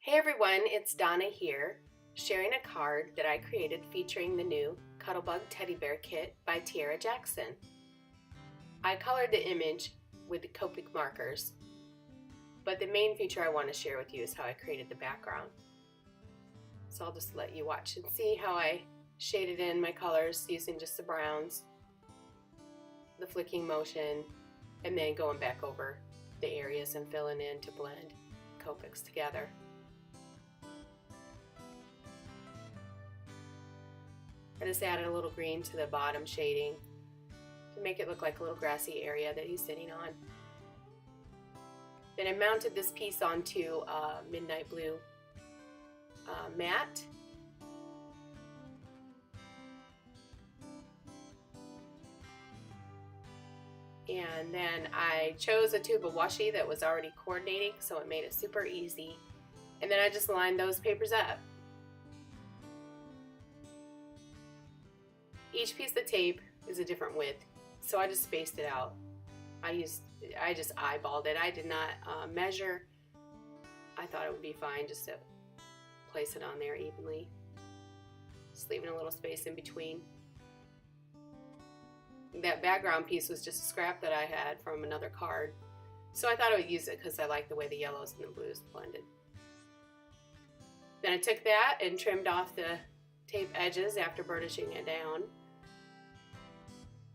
Hey everyone, it's Donna here, sharing a card that I created featuring the new Cuddlebug Teddy Bear Kit by Tiara Jackson. I colored the image with the Copic markers, but the main feature I want to share with you is how I created the background. So I'll just let you watch and see how I shaded in my colors using just the browns, the flicking motion, and then going back over the areas and filling in to blend Copics together. I just added a little green to the bottom shading to make it look like a little grassy area that he's sitting on. Then I mounted this piece onto a midnight blue mat. And then I chose a tube of washi that was already coordinating, so it made it super easy. And then I just lined those papers up. Each piece of tape is a different width, so I just spaced it out. I just eyeballed it. I did not measure. I thought it would be fine just to place it on there evenly. Just leaving a little space in between. That background piece was just a scrap that I had from another card, so I thought I would use it because I like the way the yellows and the blues blended. Then I took that and trimmed off the tape edges after burnishing it down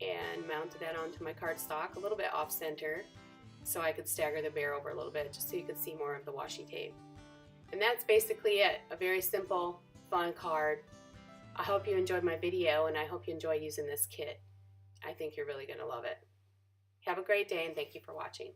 and mounted that onto my cardstock a little bit off center so I could stagger the bear over a little bit just so you could see more of the washi tape. And that's basically it. A very simple, fun card. I hope you enjoyed my video and I hope you enjoy using this kit. I think you're really going to love it. Have a great day and thank you for watching.